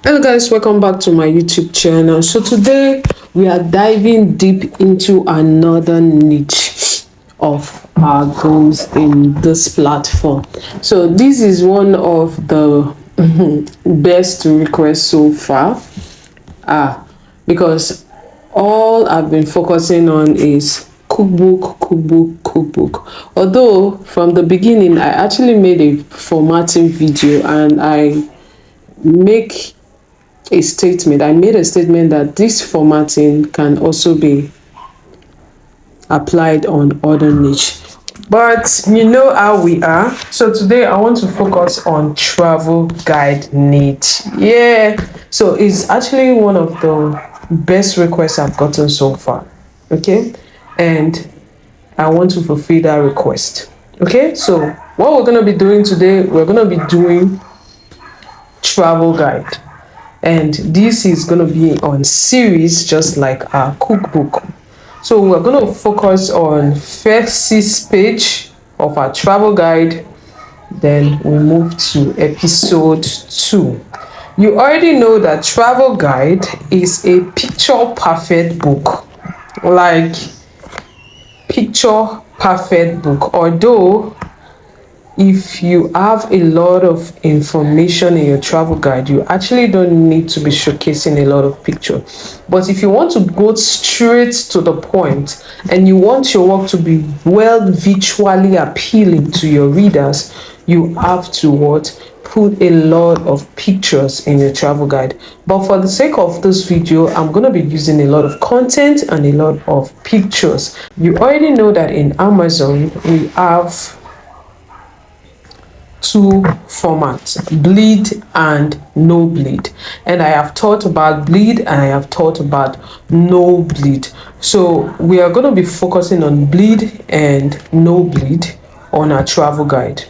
Hello guys, welcome back to my YouTube channel. So today we are diving deep into another niche of our goals in this platform. So this is one of the best requests so far, because all I've been focusing on is cookbook. Although from the beginning I actually made a formatting video and I make I made a statement that this formatting can also be applied on other niche. But you know how we are. So today I want to focus on travel guide niche. Yeah. So it's actually one of the best requests I've gotten so far. Okay. And I want to fulfill that request. Okay. So what we're going to be doing today, we're going to be doing travel guide. And this is going to be on series just like our cookbook. So we're going to focus on first 6 page of our travel guide, then we move to episode 2. You already know that travel guide is a picture perfect book, like picture perfect book. Although if you have a lot of information in your travel guide, you actually don't need to be showcasing a lot of pictures. But if you want to go straight to the point and you want your work to be well visually appealing to your readers, you have to put a lot of pictures in your travel guide. But for the sake of this video, I'm going to be using a lot of content and a lot of pictures. You already know that in Amazon we have 2 formats, bleed and no bleed, and I have taught about bleed and I have taught about no bleed. So we are going to be focusing on bleed and no bleed on our travel guide.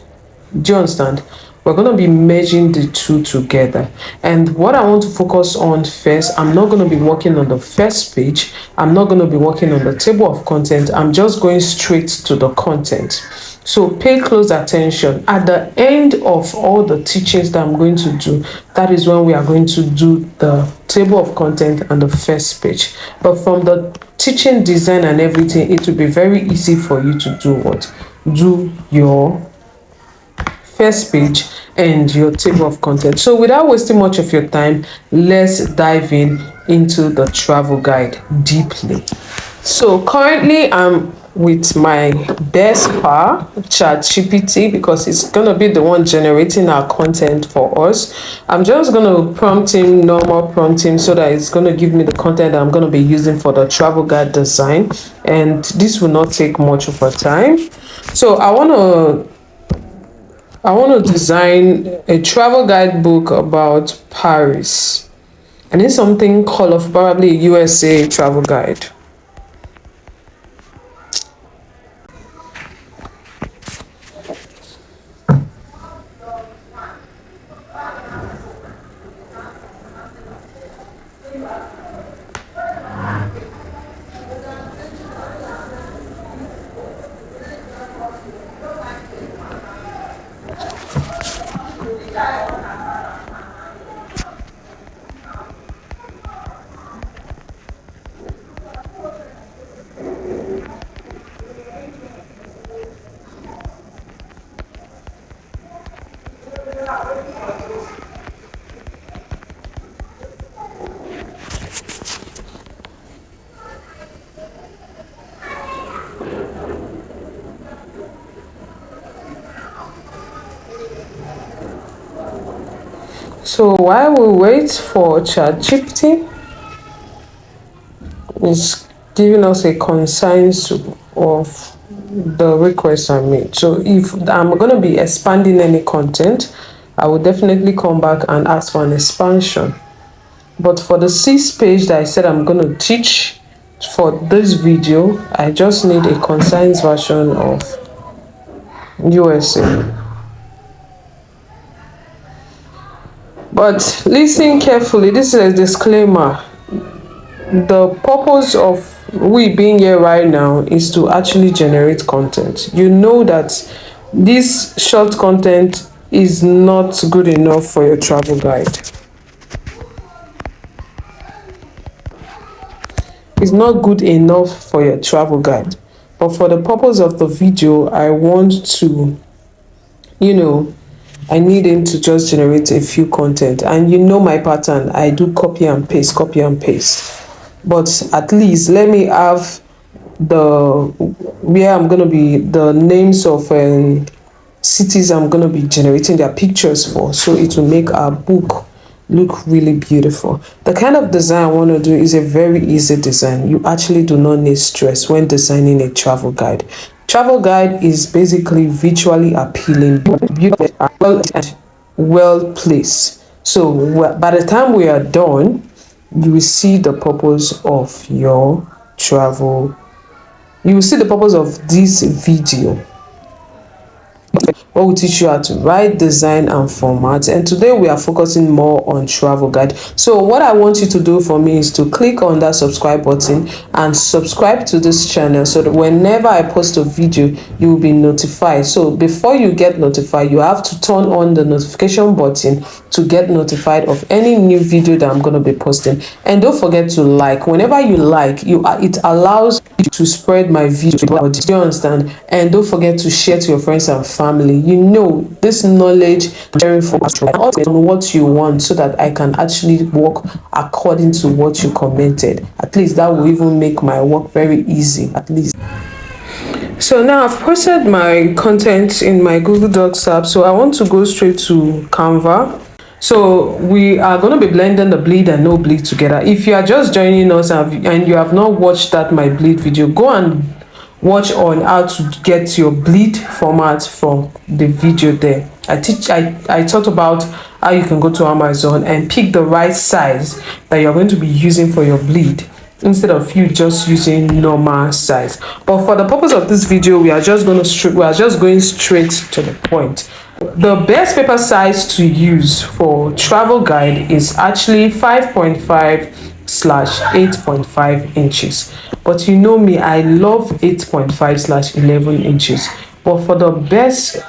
Do you understand? We're going to be merging the 2 together. And what I want to focus on first, I'm not going to be working on the first page. I'm not going to be working on the table of content. I'm just going straight to the content. So pay close attention. At the end of all the teachings that I'm going to do, that is when we are going to do the table of content and the first page. But from the teaching design and everything, it will be very easy for you to do what? Do your first page and your table of content. So without wasting much of your time, let's dive into the travel guide deeply. So currently I'm with my best pal, ChatGPT, because it's gonna be the one generating our content for us. I'm just gonna prompt him, normal prompt him, so that it's gonna give me the content that I'm gonna be using for the travel guide design, and this will not take much of our time. So I want to design a travel guide book about Paris. I need something colorful, probably a USA travel guide. So while we wait for ChatGPT, it's giving us a concise of the requests I made. So if I'm going to be expanding any content, I will definitely come back and ask for an expansion. But for the 6 page that I said I'm going to teach for this video, I just need a concise version of USA. But listen carefully, this is a disclaimer. The purpose of we being here right now is to actually generate content. You know that this short content is not good enough for your travel guide. is not good enough for your travel guide. But for the purpose of the video, I want to, you know, I need him to just generate a few content. And you know my pattern, I do copy and paste, copy and paste. But at least let me have the where I'm gonna be, the names of cities I'm gonna be generating their pictures for, so it will make our book look really beautiful. The kind of design I want to do is a very easy design. You actually do not need stress when designing a travel guide. Travel guide is basically visually appealing, beautiful, and well placed. So by the time we are done, you will see the purpose of your travel. You will see the purpose of this video. What will teach you how to write, design, and format. And today we are focusing more on travel guide. So what I want you to do for me is to click on that subscribe button and subscribe to this channel, so that whenever I post a video, you will be notified. So before you get notified, you have to turn on the notification button to get notified of any new video that I'm going to be posting. And don't forget to like. Whenever you like, it allows you to spread my video. Do you understand? And don't forget to share to your friends and family. You know, this knowledge sharing for on what you want, so that I can actually work according to what you commented. At least that will even make my work very easy, at least. So now I've posted my content in my Google Docs app, so I want to go straight to Canva. So we are going to be blending the bleed and no bleed together. If you are just joining us and you have not watched that my bleed video, go and watch on how to get your bleed format from the video there. I talked about how you can go to Amazon and pick the right size that you're going to be using for your bleed, instead of you just using normal size. But for the purpose of this video, we are just going straight to the point. The best paper size to use for travel guide is actually 5.5/8.5 inches. But you know me, I love 8.5/11 inches. But for the best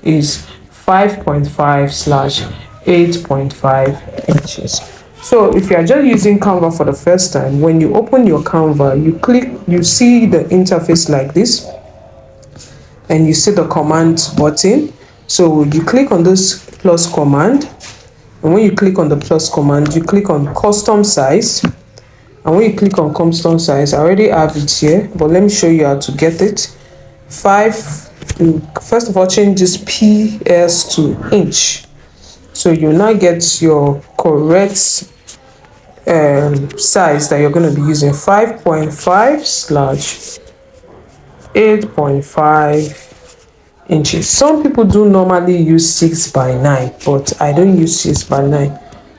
is 5.5/8.5 inches. So if you are just using Canva for the first time, when you open your Canva, you see the interface like this, and you see the command button. So you click on this plus command, and when you click on the plus command, you click on custom size. And when you click on custom size, I already have it here, but let me show you how to get it. First of all, change this PS to inch. So you now get your correct size that you're going to be using. 5.5/8.5 inches. Some people do normally use 6/9, but I don't use 6/9.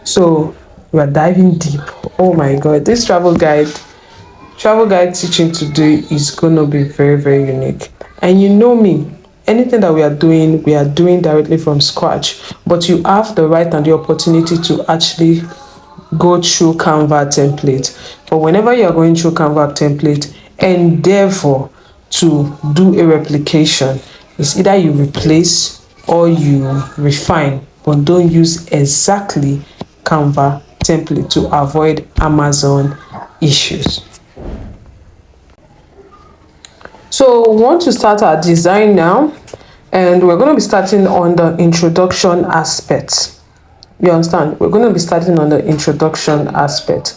So we are diving deep. Oh my god, this travel guide teaching today is gonna be very, very unique. And you know me, anything that we are doing directly from scratch. But you have the right and the opportunity to actually go through Canva template. But whenever you are going through Canva template, endeavor to do a replication. It's either you replace or you refine, but don't use exactly Canva template to avoid Amazon issues. So we want to start our design now, and we're going to be starting on the introduction aspect. You understand? We're going to be starting on the introduction aspect.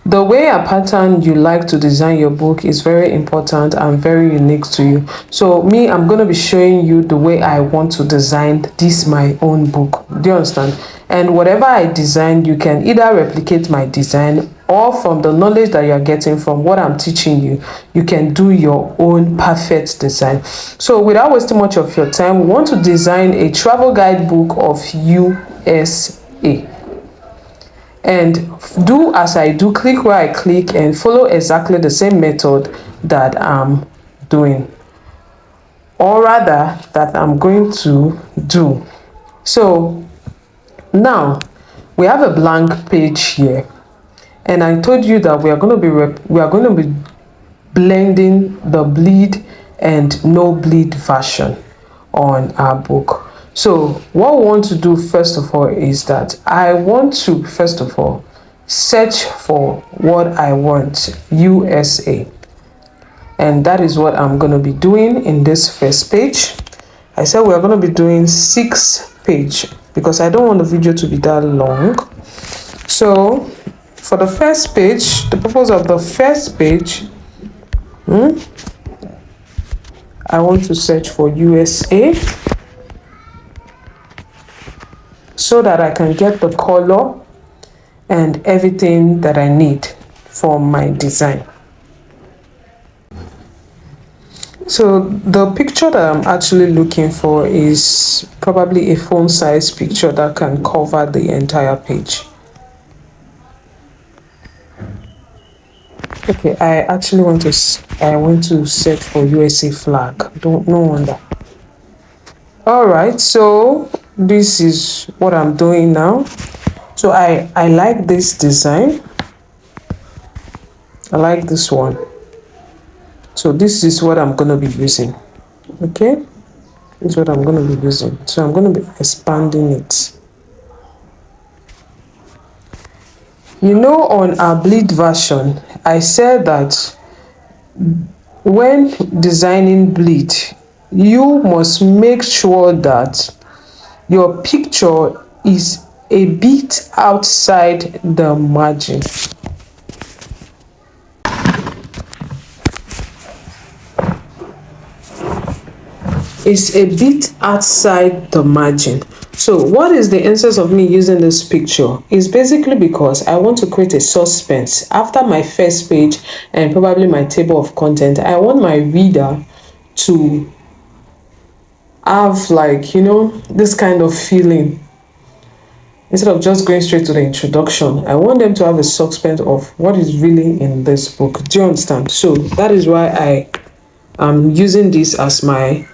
The way a pattern you like to design your book is very important and very unique to you. So me, I'm going to be showing you the way I want to design this my own book. Do you understand? And whatever I design, you can either replicate my design, or from the knowledge that you're getting from what I'm teaching you, you can do your own perfect design. So without wasting much of your time, we want to design a travel guide book of USA. And do as I do, click where I click, and follow exactly the same method that I'm doing, or rather that I'm going to do. So now we have a blank page here, and I told you that we are going to be blending the bleed and no bleed version on our book. So what we want to do first of all is that I want to first of all search for what I want, USA. And that is what I'm going to be doing in this first page. I said we're going to be doing 6 page because I don't want the video to be that long. So for the first page, the purpose of the first page, I want to search for USA so that I can get the color and everything that I need for my design. So the picture that I'm actually looking for is probably a phone size picture that can cover the entire page. Okay, I actually want to search for USA flag. No wonder. All right, so this is what I'm doing now. So I like this design. I like this one. So this is what I'm going to be using. Okay, this is what I'm going to be using. So I'm going to be expanding it. You know, on our bleed version, I said that when designing bleed, you must make sure that your picture is a bit outside the margin. It's a bit outside the margin. So what is the essence of me using this picture? It's basically because I want to create a suspense. After my first page and probably my table of content, I want my reader to have, like, you know, this kind of feeling. Instead of just going straight to the introduction, I want them to have a suspense of what is really in this book. Do you understand? So that is why I am using this as my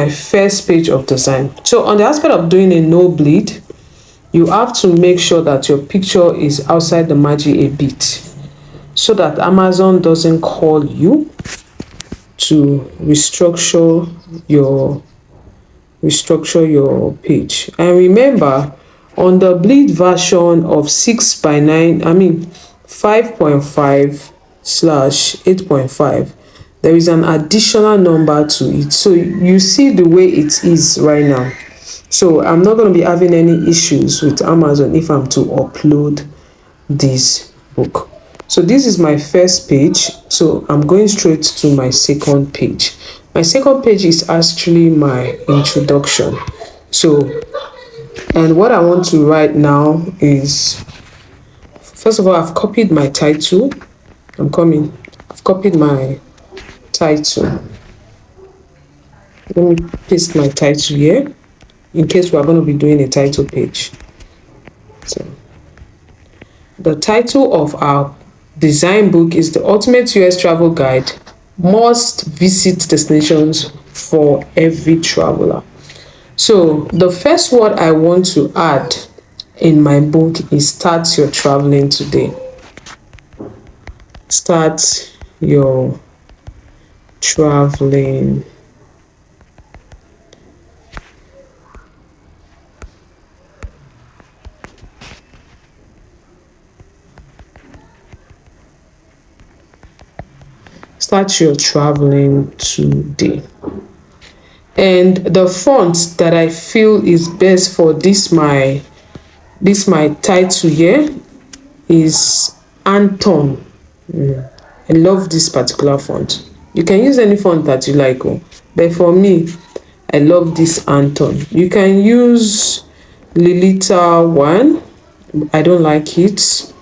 first page of design. So on the aspect of doing a no bleed, you have to make sure that your picture is outside the margin a bit so that Amazon doesn't call you to restructure your page. And remember, on the bleed version of 5.5/8.5, there is an additional number to it. So you see the way it is right now. So I'm not going to be having any issues with Amazon if I'm to upload this book. So this is my first page. So I'm going straight to my second page. My second page is actually my introduction. So, and what I want to write now is, first of all, I've copied my title. I've copied my title. Let me paste my title here in case we are going to be doing a title page. So the title of our design book is The Ultimate US Travel Guide, Must Visit Destinations for Every Traveler. So the first word I want to add in my book is start your traveling today. Start your traveling today. And the font that I feel is best for this my title here is Anton. I love this particular font. You can use any font that you like, but for me, I love this Anton. You can use Lilita 1. I don't like it.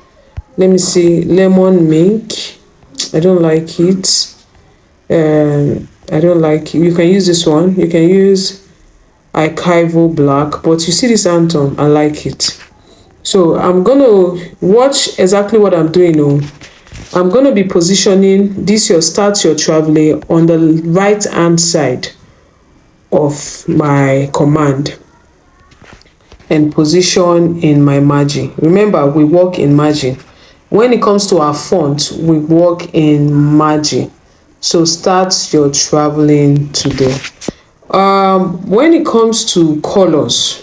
Let me see, Lemon Mink. I don't like it. I don't like it. You can use this one. You can use Archival Black, but you see this Anton, I like it. So I'm gonna watch exactly what I'm doing. I'm gonna be positioning this your start your traveling on the right hand side of my command and position in my margin. Remember, we work in margin. When it comes to our font, we work in margin. So start your traveling today. When it comes to colors,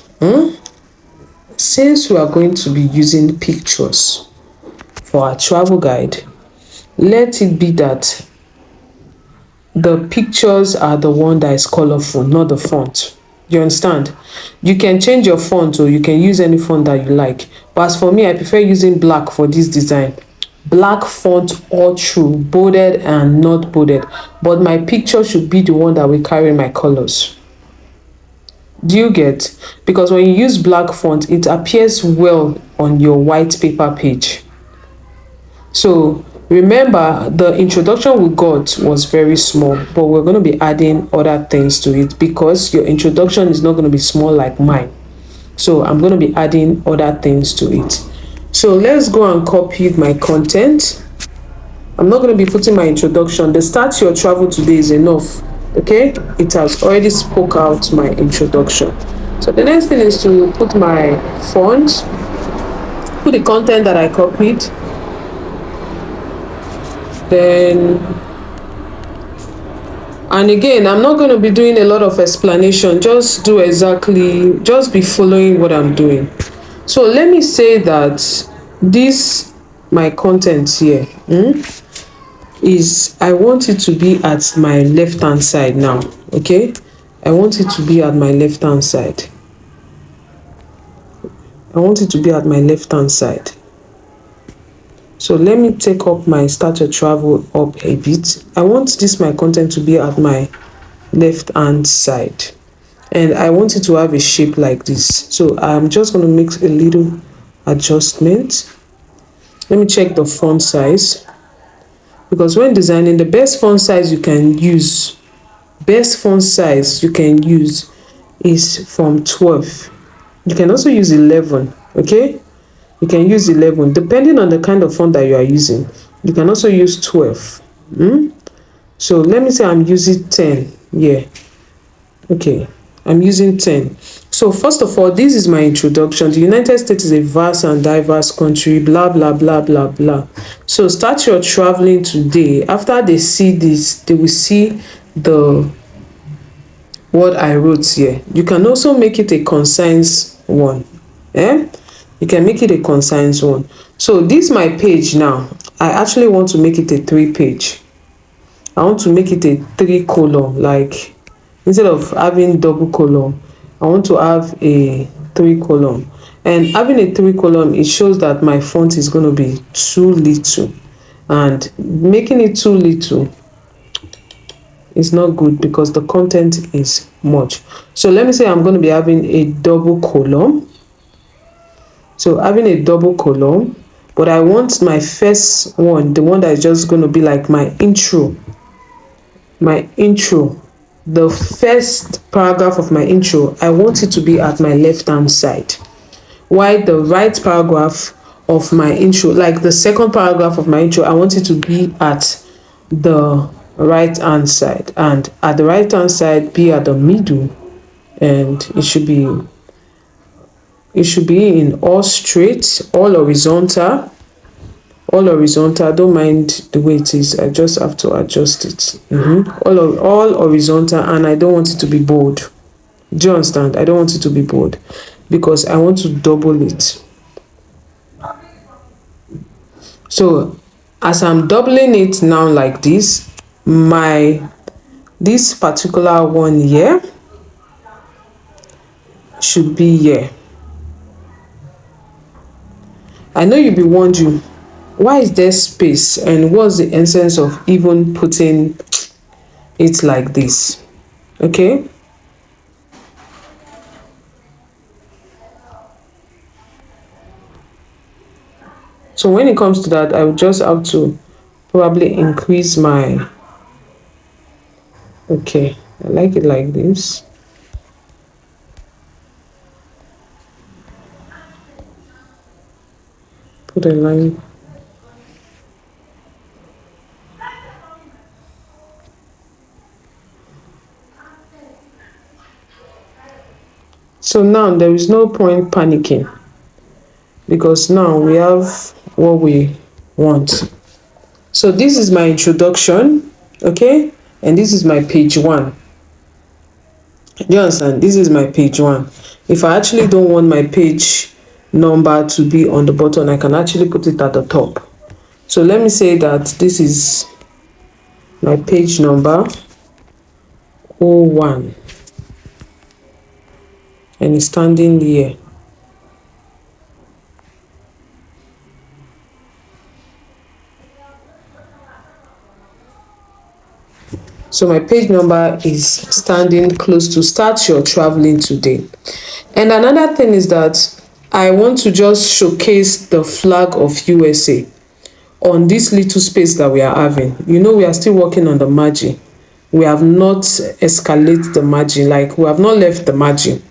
since we are going to be using pictures for our travel guide, let it be that the pictures are the one that is colorful, not the font. You understand? You can change your font, or you can use any font that you like, but as for me, I prefer using black for this design. Black font all through, bolded and not bolded, but my picture should be the one that will carry my colors. Do you get? Because when you use black font, it appears well on your white paper page. So remember, the introduction we got was very small, but we're going to be adding other things to it because your introduction is not going to be small like mine. So I'm going to be adding other things to it. So let's go and copy my content. I'm not going to be putting my introduction. The start your travel today is enough. Okay, it has already spoke out my introduction. So the next thing is to put my font, put the content that I copied. Then, and again, I'm not going to be doing a lot of explanation. Just be following what I'm doing. So let me say that this my content here is, I want it to be at my left hand side now. Okay, I want it to be at my left hand side. I want it to be at my left hand side. So let me take up my start your travel up a bit. I want this my content to be at my left hand side, and I want it to have a shape like this. So I'm just going to make a little adjustment. Let me check the font size, because when designing, the best font size you can use is from 12. You can also use 11. Okay, you can use 11 depending on the kind of font that you are using. You can also use 12. So let me say I'm using 10. Yeah, okay, I'm using 10. So first of all, this is my introduction. The United States is a vast and diverse country, blah blah blah blah blah. So start your traveling today. After they see this, they will see the what I wrote here. You can also make it a concise one. You can make it a concise one. So this my page now. I actually want to make it a 3-page. I want to make it a 3-column, like instead of having double column, I want to have a 3-column. And having a 3-column, it shows that my font is going to be too little, and making it too little is not good because the content is much. So let me say I'm going to be having a double column. So having a double column, but I want my first one, the one that is just going to be like my intro, the first paragraph of my intro, I want it to be at my left hand side, while the right paragraph of my intro, like the second paragraph of my intro, I want it to be at the right hand side, and at the right hand side be at the middle, and it should be in all straight, all horizontal. Don't mind the way it is, I just have to adjust it. All horizontal, and I don't want it to be bold. Do you understand? I don't want it to be bold because I want to double it. So as I'm doubling it now like this, this particular one here should be here. I know you'll be wondering, why is there space, and what's the essence of even putting it like this? Okay, so when it comes to that, I would just have to probably increase my, okay, I like it like this. Put a line. So now there is no point panicking, because now we have what we want. So this is my introduction, okay, and this is my page 1. Do you understand? This is my page 1. If I actually don't want my page number to be on the button, I can actually put it at the top. So let me say that this is my page number 01 and it's standing here. So my page number is standing close to start your traveling today. And another thing is that I want to just showcase the flag of USA on this little space that we are having. You know, we are still working on the margin. We have not escalated the margin, like we have not left the margin.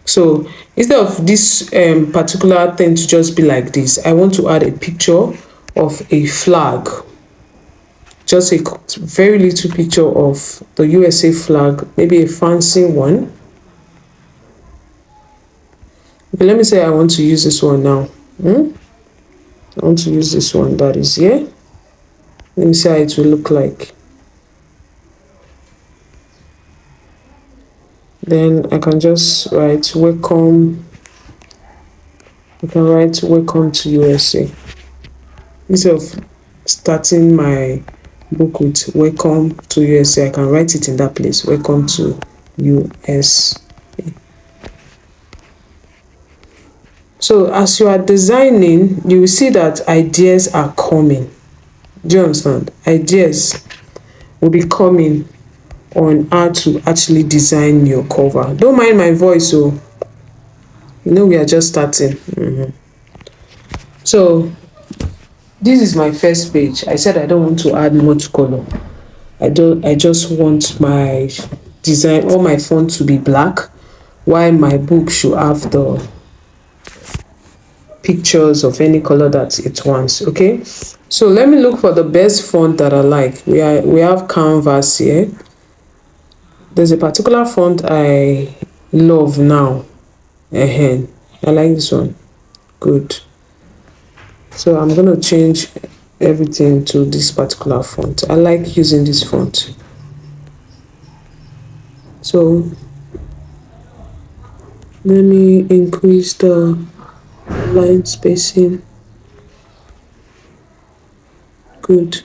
So instead of this particular thing to just be like this, I want to add a picture of a flag, just a very little picture of the USA flag, maybe a fancy one. Okay, let me say I want to use this one now. I want to use this one that is here. Let me see how it will look like. Then I can just write welcome. I can write welcome to USA. Instead of starting my book with welcome to USA, I can write it in that place. Welcome to USA. So as you are designing, you will see that ideas are coming. Do you understand? Ideas will be coming on how to actually design your cover. Don't mind my voice, so you know we are just starting. So this is my first page. I said I don't want to add much color. I just want my design, all my font to be black, while my book should have the pictures of any color that it wants. Okay, so let me look for the best font that I like. We have Canvas here. There's a particular font I love now. I like this one. Good. So I'm going to change everything to this particular font. I like using this font. So let me increase the line spacing. Good.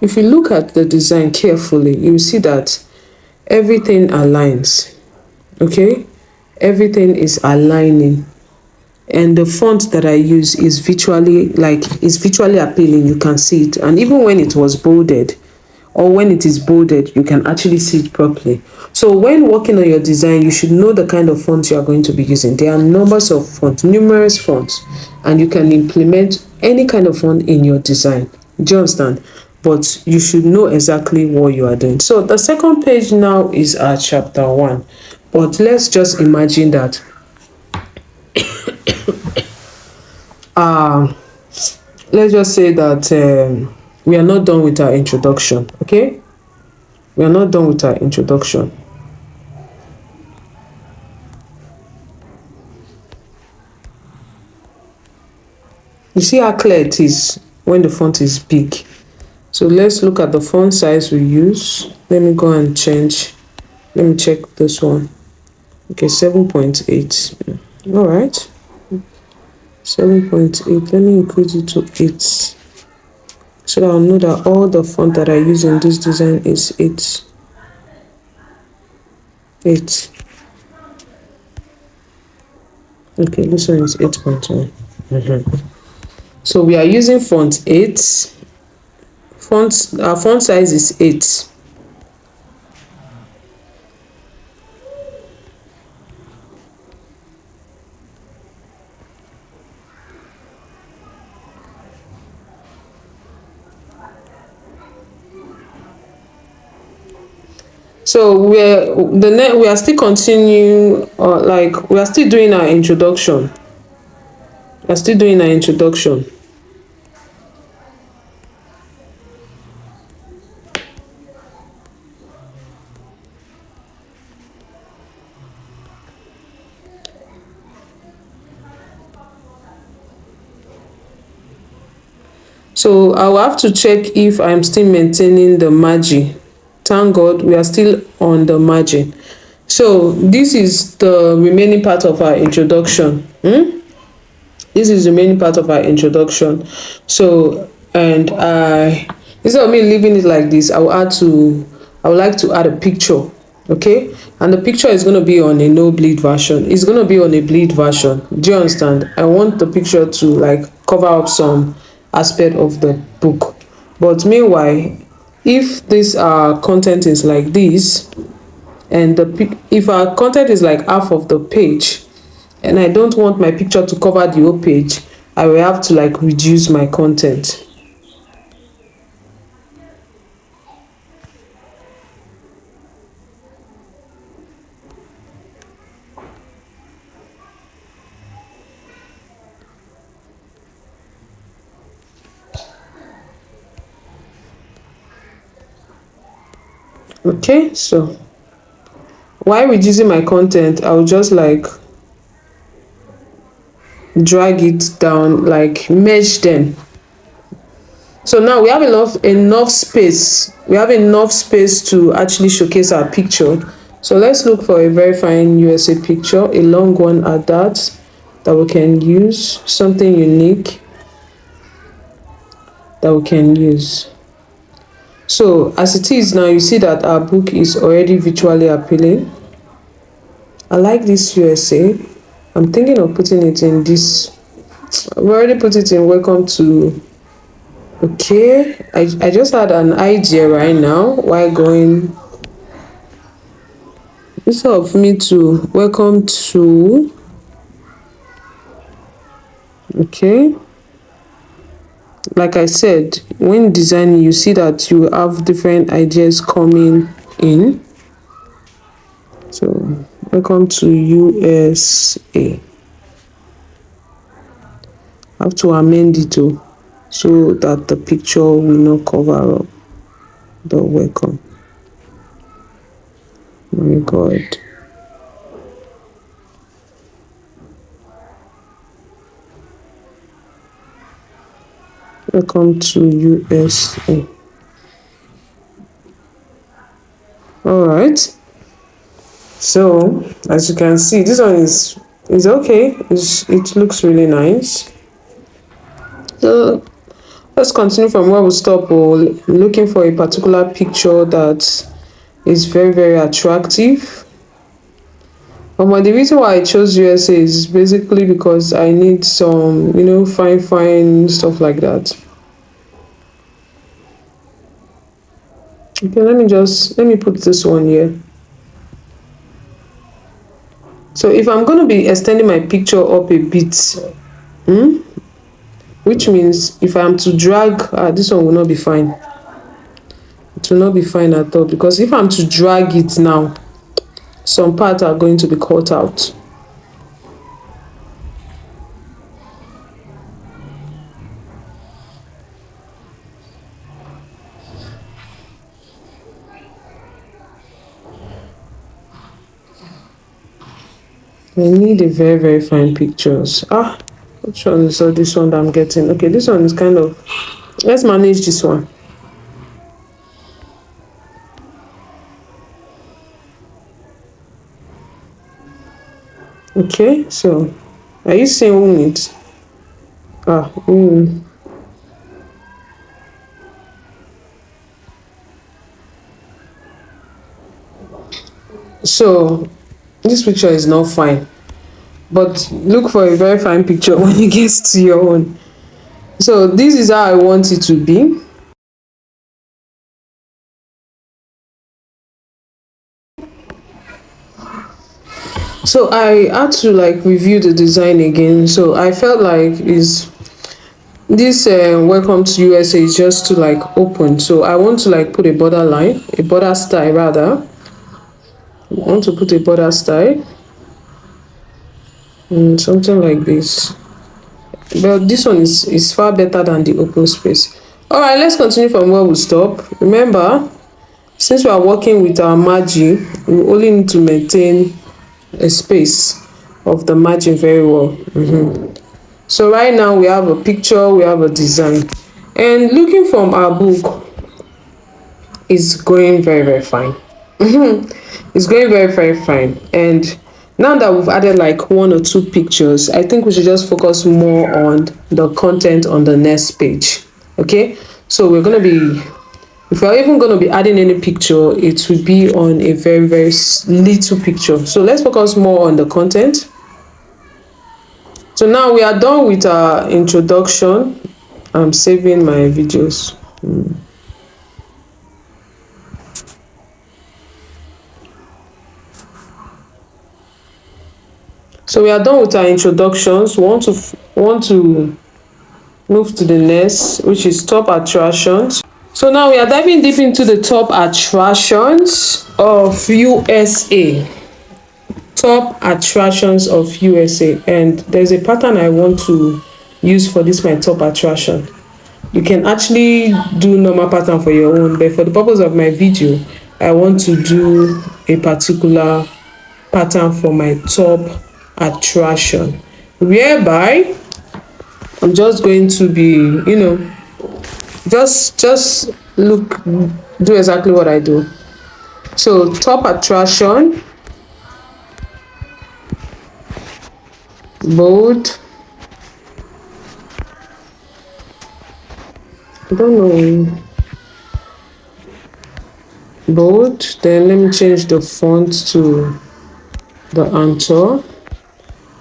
If you look at the design carefully, you see that everything aligns. Okay, everything is aligning, and the font that I use is visually appealing. You can see it, and even when it was bolded, or when it is bolded, you can actually see it properly. So when working on your design, you should know the kind of font you are going to be using. There are numbers of fonts, numerous fonts, and you can implement any kind of font in your design. Do you understand? But you should know exactly what you are doing. So the second page now is our chapter 1. But let's just imagine that let's just say that we are not done with our introduction. Okay, we are not done with our introduction. You see how clear it is when the font is big. So let's look at the font size we use. Let me go and change. Let me check this one. Okay, 7.8. All right, 7.8. Let me increase it to 8, so that I'll know that all the font that I use in this design is 8. Okay, this one is 8.1. So we are using font 8. Our font size is 8. So we are still continuing, like we are still doing our introduction. So I will have to check if I'm still maintaining the margin. Thank God we are still on the margin. So this is the remaining part of our introduction. This is the main part of our introduction. So, and I, instead of me leaving it like this, I would like to add a picture. Okay, and the picture is going to be on a no bleed version. It's going to be on a bleed version. Do you understand? I want the picture to like cover up some aspect of the book. But meanwhile, if this content is like this, and if our content is like half of the page, and I don't want my picture to cover the whole page, I will have to like reduce my content. Okay, so while reducing my content, I will just like drag it down, like merge them. So now we have enough space. We have enough space to actually showcase our picture. So let's look for a very fine USA picture, a long one at that we can use, something unique that we can use. So as it is now, you see that our book is already visually appealing. I like this USA. I'm thinking of putting it in this. I've already put it in welcome to. Okay, I just had an idea right now while going. Instead of me to welcome to. Okay, like I said, when designing, you see that you have different ideas coming in. So welcome to USA. I have to amend it too, so that the picture will not cover up the welcome. My God. Welcome to USA. All right. So as you can see, this one is okay. It looks really nice. So let's continue from where we stop. Looking for a particular picture that is very, very attractive. The reason why I chose USA is basically because I need some, fine stuff like that. Okay, let me put this one here. So if I'm going to be extending my picture up a bit, which means if I'm to drag, this one will not be fine. It will not be fine at all, because if I'm to drag it now, some parts are going to be cut out. I need a very, very fine pictures. Which one is this one that I'm getting? Okay, this one is kind of, let's manage this one. Okay, so are you seeing it? So this picture is not fine, but look for a very fine picture when it gets to your own. So this is how I want it to be. So I had to like review the design again. So I felt like is this welcome to USA is just to like open. So I want to like put a border line, a border style rather. I want to put a border style, something like this. But this one is far better than the open space. All right, let's continue from where we stop. Remember, since we are working with our margin, we only need to maintain a space of the margin very well. So right now we have a picture, we have a design, and looking from our book is going very, very fine. It's going very, very fine. And Now that we've added like 1 or 2 pictures, I think we should just focus more on the content on the next page. Okay, so we're going to be, if we're even going to be adding any picture, it would be on a very, very little picture. So let's focus more on the content. So now we are done with our introduction. I'm saving my videos. So we are done with our introductions. We want to move to the next, which is top attractions. So now we are diving deep into the top attractions of USA. Top attractions of USA, and there's a pattern I want to use for this my top attraction. You can actually do normal pattern for your own, but for the purpose of my video, I want to do a particular pattern for my top attraction, whereby I'm just going to be, just look, do exactly what I do. So top attraction, bold, I don't know, bold. Then let me change the font to the Antor.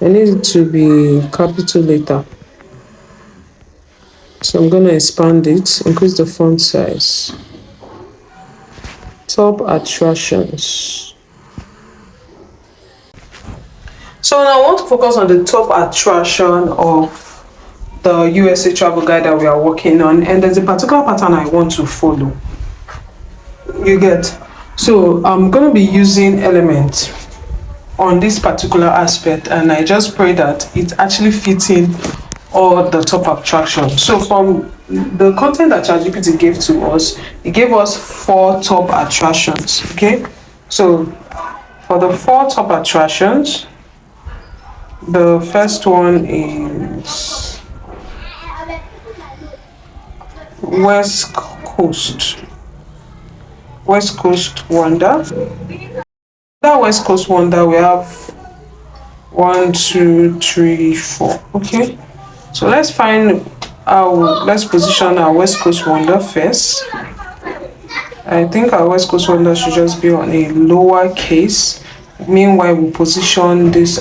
I need it to be capital letter, so I'm going to expand it, increase the font size. Top attractions. So now I want to focus on the top attraction of the USA travel guide that we are working on, and there's a particular pattern I want to follow. You get? So I'm going to be using elements on this particular aspect, and I just pray that it actually fits in all the top attractions. So from the content that ChatGPT gave to us, it gave us 4 top attractions. Okay, so for the 4 top attractions, the first one is West Coast Wonder. That West Coast Wonder, we have 1, 2, 3, 4. Okay, so let's position our West Coast Wonder first. I think our West Coast Wonder should just be on a lower case. Meanwhile, we'll position this,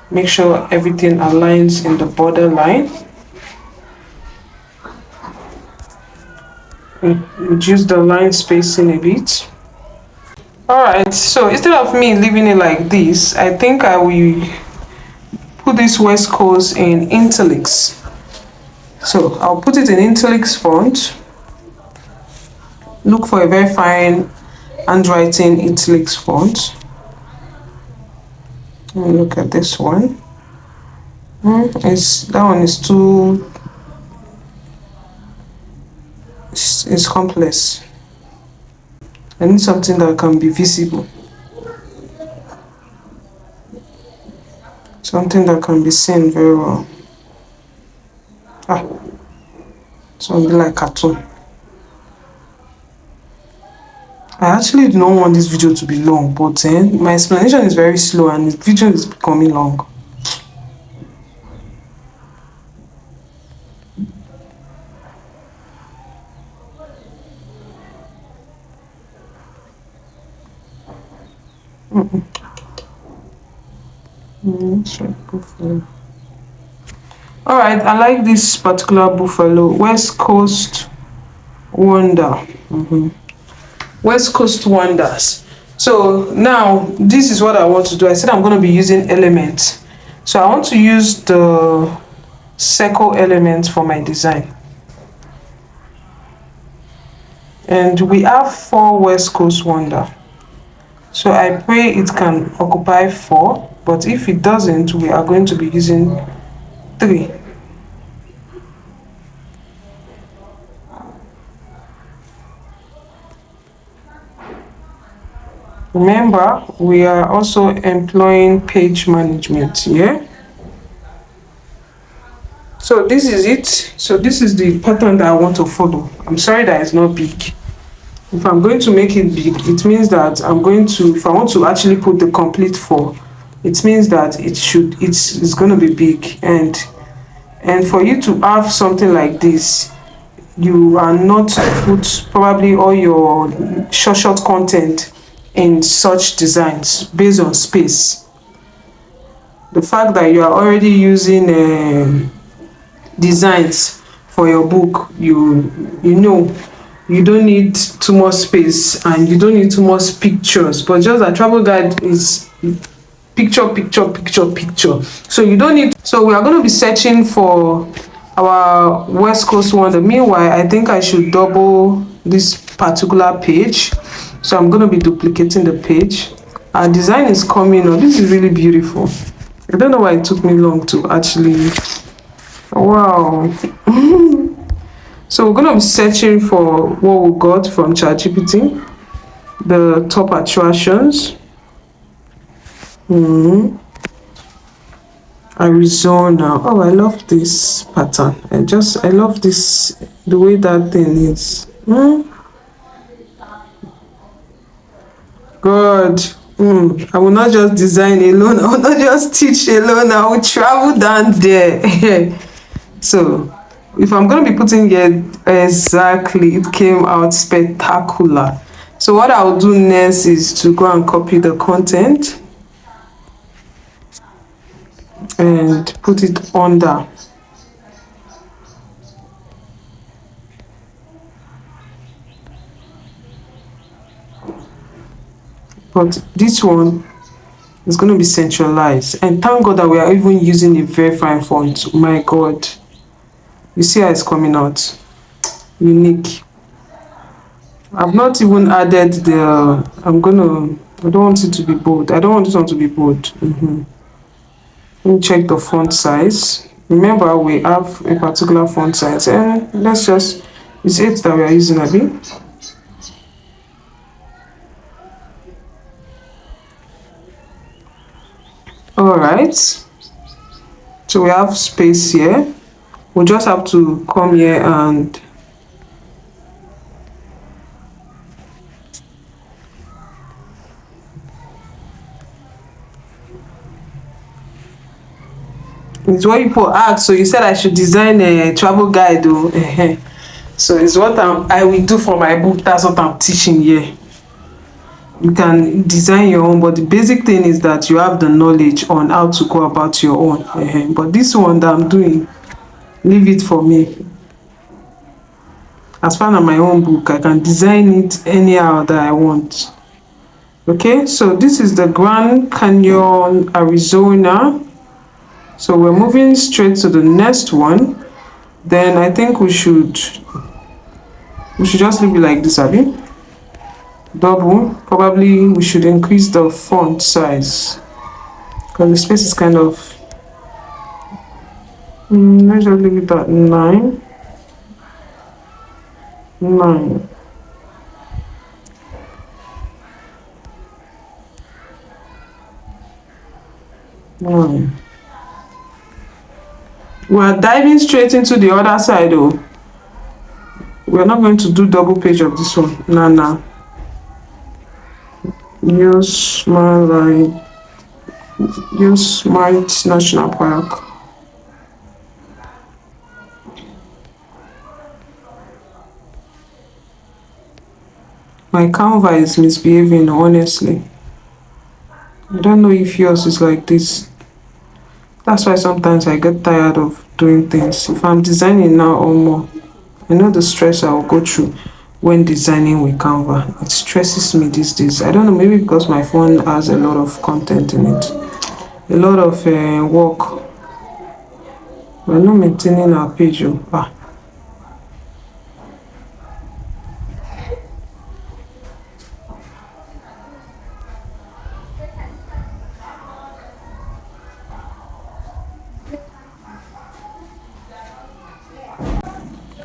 make sure everything aligns in the borderline. Reduce the line spacing a bit. Alright, so instead of me leaving it like this, I think I will put this West Coast in italics. So I'll put it in italics font. Look for a very fine handwriting italics font. Look at this one. That one is too, it's complex. I need something that can be visible, something that can be seen very well. So it'll be like cartoon. I actually do not want this video to be long, but then my explanation is very slow and the video is becoming long. All right, I like this particular buffalo, West Coast Wonder. West Coast Wonders. So now this is what I want to do. I said I'm going to be using elements, so I want to use the circle element for my design, and we have 4 West Coast Wonder. So I pray it can occupy 4, but if it doesn't, we are going to be using 3. Remember, we are also employing page management here. So this is it. So this is the pattern that I want to follow. I'm sorry that it's not big. If I'm going to make it big, it means that I'm going to, if I want to actually put the complete 4, it means that it's going to be big. And for you to have something like this, you are not to put probably all your short content in such designs based on space. The fact that you are already using designs for your book, you know you don't need too much space and you don't need too much pictures, but just a travel guide is picture picture picture picture, so you don't need. So we are going to be searching for our West Coast one. Meanwhile, I think I should double this particular page, so I'm going to be duplicating the page. Our design is coming on. This is really beautiful. I don't know why it took me long to actually, wow. So we're going to be searching for what we got from ChatGPT, the top attractions. Arizona. Oh, I love this pattern. I love this, the way that thing is. God. I will not just design alone. I will not just teach alone. I will travel down there. So if I'm going to be putting here, exactly, it came out spectacular. So what I'll do next is to go and copy the content and put it under. But this one is going to be centralized. And thank God that we are even using a very fine font. My God. You see how it's coming out? Unique. I've not even added the, I don't want it to be bold. I don't want this one to be bold. Let me check the font size. Remember, we have a particular font size. And let's just, it's 8 that we are using, Abby. All right. So we have space here. We'll just have to come here and it's what people ask. So you said I should design a travel guide, though. So it's what I will do for my book. That's what I'm teaching here. You can design your own, but the basic thing is that you have the knowledge on how to go about your own. But this one that I'm doing, leave it for me. As far as my own book, I can design it anyhow that I want. Okay, so this is the Grand Canyon, Arizona. So we're moving straight to the next one. Then I think we should just leave it like this, Abby. Double. Probably we should increase the font size because the space is kind of, let's just leave it at 9. 9. We're diving straight into the other side though. We're not going to do double page of this one. Nah. Use Smart National Park. My Canva is misbehaving, honestly. I don't know if yours is like this. That's why sometimes I get tired of doing things. If I'm designing now or more, I know the stress I will go through when designing with Canva. It stresses me these days. I don't know, maybe because my phone has a lot of content in it. A lot of work. We're not maintaining our page.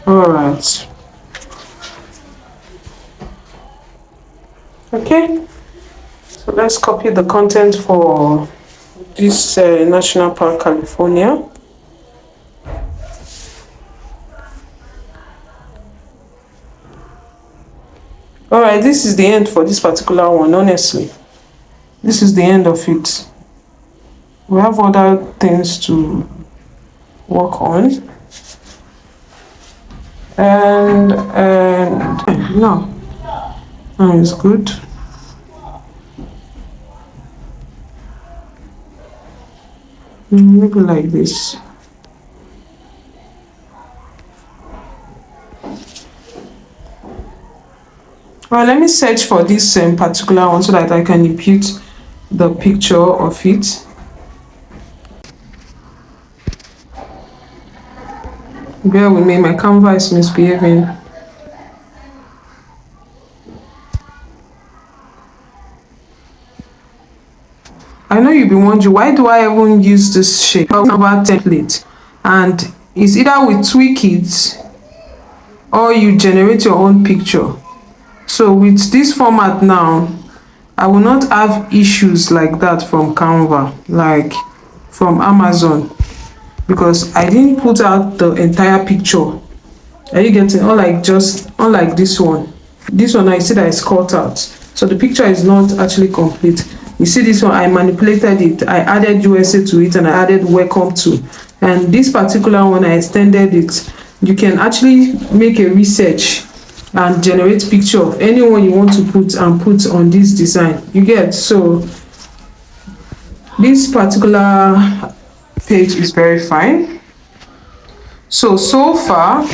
All right. Okay. So let's copy the content for this National Park, California. All right, this is the end for this particular one. Honestly, this is the end of it. We have other things to work on, and no, no, it's good. Maybe like this. Well, let me search for this particular one so that I can impute the picture of it. Bear with me, my Canva is misbehaving. I know you'll be wondering, why do I even use this shape Canva template? And it's either we tweak it or you generate your own picture. So with this format now, I will not have issues like that from Canva, like from Amazon, because I didn't put out the entire picture. Are you getting? Unlike this one. This one I see that is cut out. So the picture is not actually complete. You see this one, I manipulated it. I added USA to it and I added welcome to. And this particular one, I extended it. You can actually make a research and generate picture of anyone you want to put and put on this design. You get? So this particular page is very fine. So far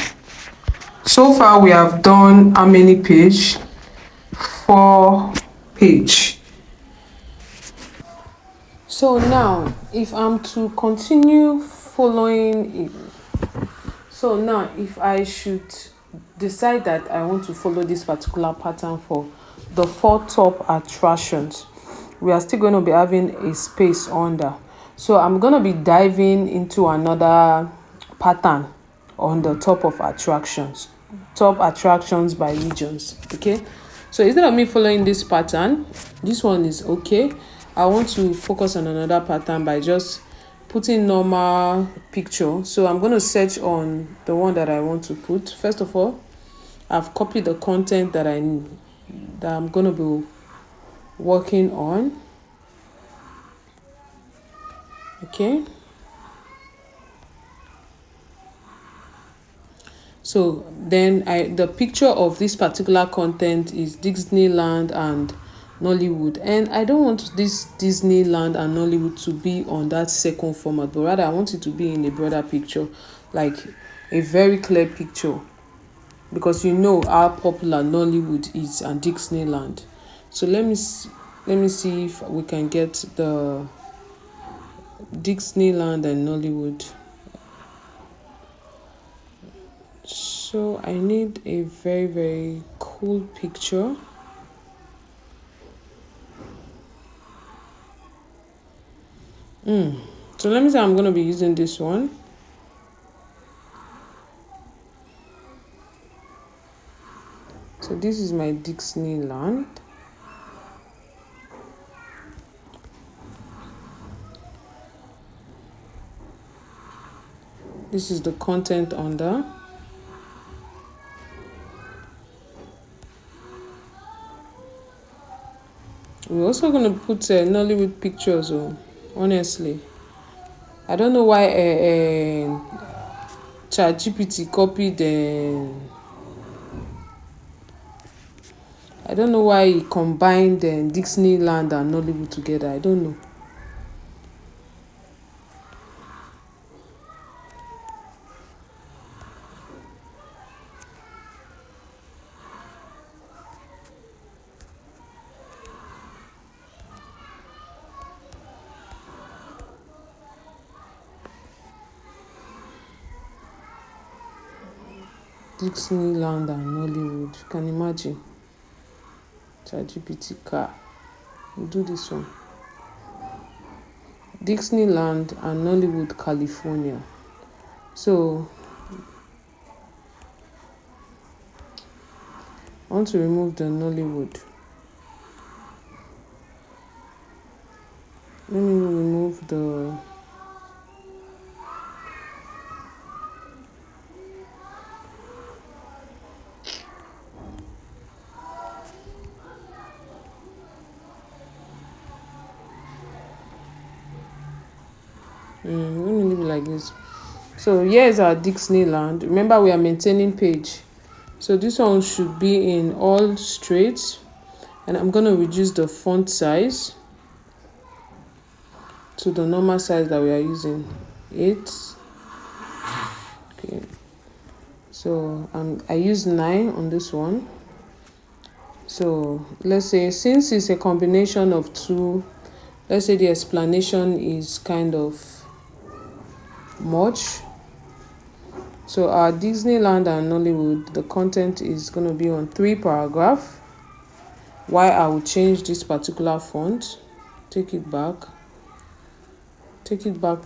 we have done how many page? 4 page. So now if I'm to continue following it, so now if I should decide that I want to follow this particular pattern for the 4 top attractions, we are still going to be having a space under. So I'm going to be diving into another pattern on the top attractions by regions. Okay, so instead of me following this pattern, this one is okay. I want to focus on another pattern by just putting normal picture. So I'm going to search on the one that I want to put. First of all, I've copied the content that I'm going to be working on. Okay, so then the picture of this particular content is Disneyland and Nollywood, and I don't want this Disneyland and Nollywood to be on that second format, but rather I want it to be in a broader picture, like a very clear picture, because you know how popular Nollywood is and Disneyland. So let me see if we can get the Disneyland and Nollywood. So I need a very, very cool picture. So let me say I'm going to be using this one. So this is my Disneyland. This is the content under. We're also going to put Nollywood pictures. Honestly, I don't know why ChatGPT copied. I don't know why he combined Disneyland and Nollywood together. I don't know. Disneyland and Nollywood. You can imagine. ChatGPT car. We'll do this one. Disneyland and Nollywood, California. So I want to remove the Nollywood. Let me remove the let me leave it like this. So here is our Disneyland. Remember, we are maintaining page, so this one should be in all straight, and I'm going to reduce the font size to the normal size that we are using, 8. Okay, so I use 9 on this one. So let's say, since it's a combination of two, let's say the explanation is kind of much. So our Disneyland and Nollywood, the content is going to be on 3 paragraphs. Why I will change this particular font, take it back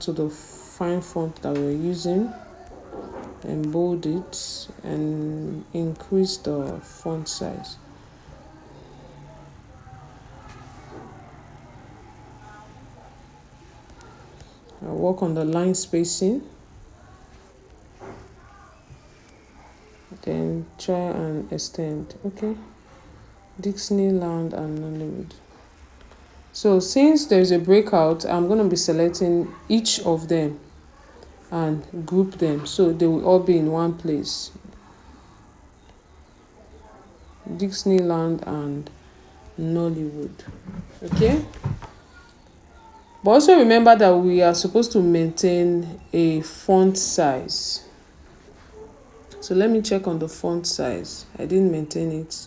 to the fine font that we're using, and bold it and increase the font size. I'll work on the line spacing, then try and extend. Okay, Disneyland and Nollywood. So since there's a breakout, I'm going to be selecting each of them and group them so they will all be in one place. Disneyland and Nollywood. Okay, but also remember that we are supposed to maintain a font size. So let me check on the font size. I didn't maintain it.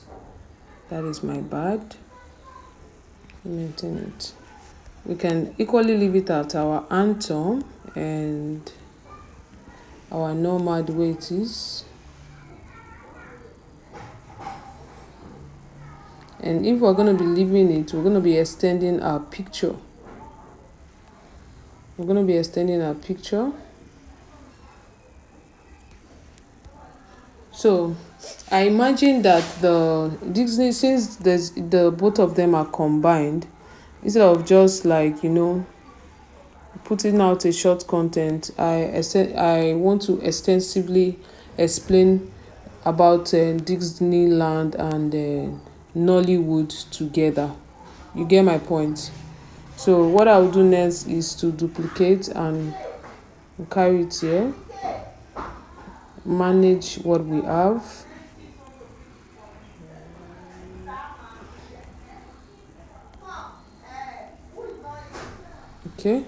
That is my bad. Maintain it. We can equally leave it at our anthem and our normal the way it is. And if we're going to be leaving it, we're going to be extending our picture. So I imagine that the Disney, since the both of them are combined, instead of just like, putting out a short content, I want to extensively explain about Disneyland and Nollywood together. You get my point? So what I will do next is to duplicate and carry it here, manage what we have. Okay,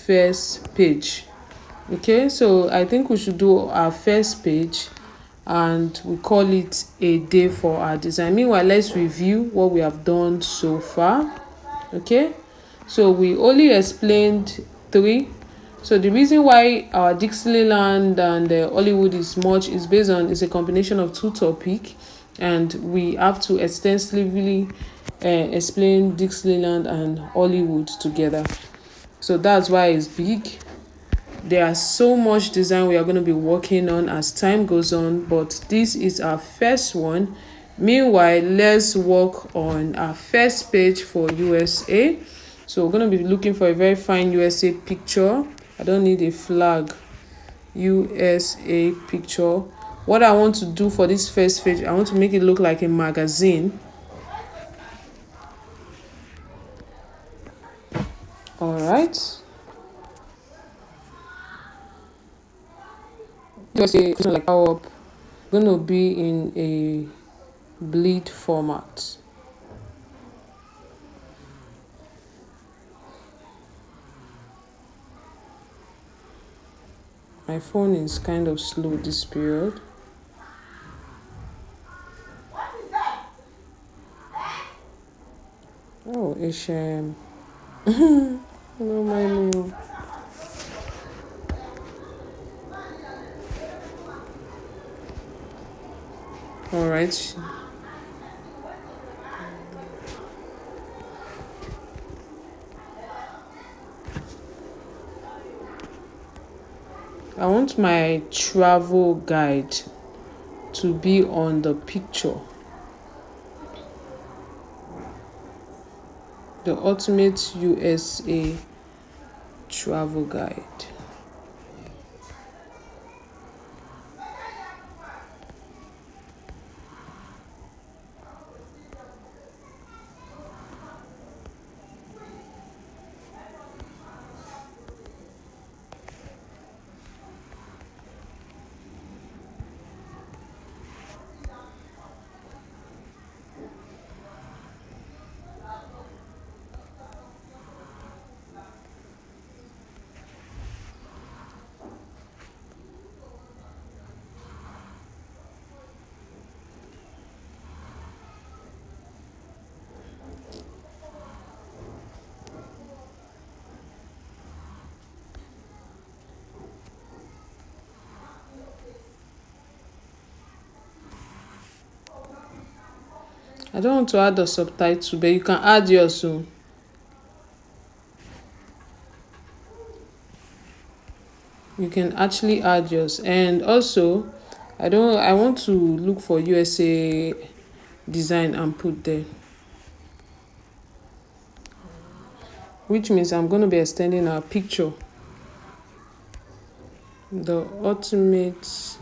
first page. Okay, so I think we should do our first page and we call it a day for our design. Meanwhile, let's review what we have done so far. Okay, so we only explained 3. So the reason why our Dixieland and Hollywood is much is based on, it's a combination of 2 topics, and we have to extensively explain Dixieland and Hollywood together. So that's why it's big. There are so much design we are going to be working on as time goes on, but this is our first one. Meanwhile, let's work on our first page for USA. So we're going to be looking for a very fine USA picture. I don't need a flag. USA picture. What I want to do for this first page, I want to make it look like a magazine. All right. USA like power up. Going to be in a bleed format. My phone is kind of slow this period. Oh, a shame. No, my name. All right. I want my travel guide to be on the picture. The ultimate USA travel guide. I don't want to add the subtitle, but you can add yours too. You can actually add yours. And also, I want to look for USA design and put there. Which means I'm going to be extending our picture. The ultimate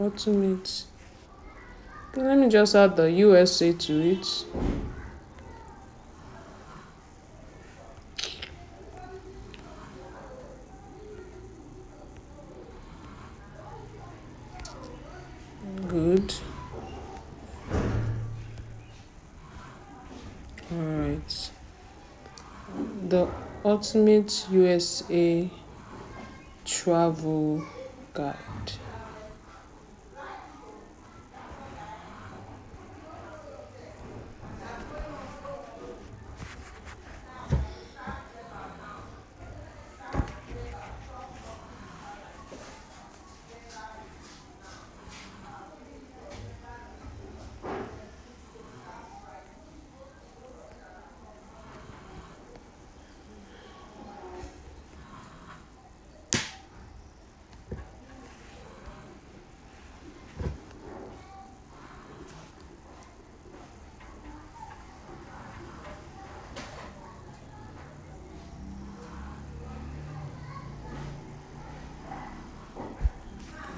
okay, let me just add the USA to it. Good. All right. The ultimate USA travel guide.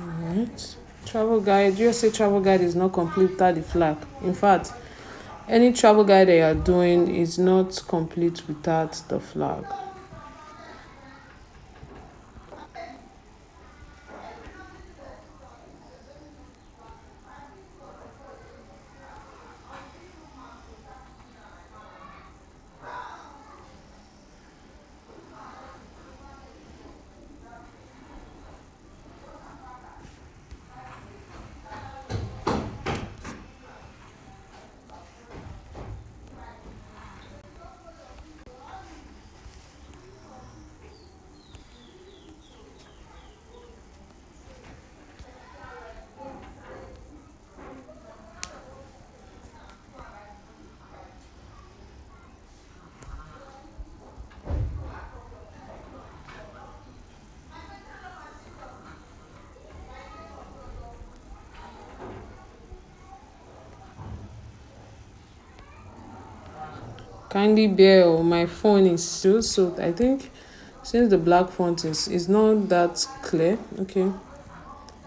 Alright. Travel guide. USA travel guide is not complete without the flag. In fact, any travel guide that you are doing is not complete without the flag. Kindly bear, my phone is still, so I think since the black font is not that clear. Okay,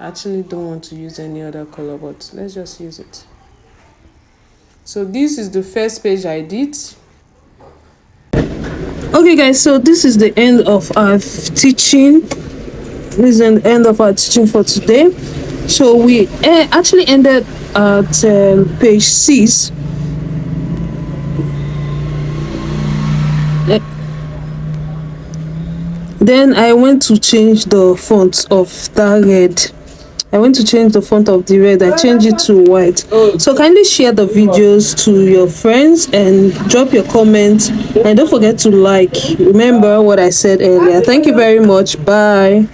I actually don't want to use any other color, but let's just use it. So this is the first page I did. Okay guys, so this is the end of our teaching. This is the end of our teaching for today. So we actually ended at page 6. Then I went to change the font of that red. I went to change the font of the red. I changed it to white. So kindly share the videos to your friends and drop your comments. And don't forget to like. Remember what I said earlier. Thank you very much. Bye.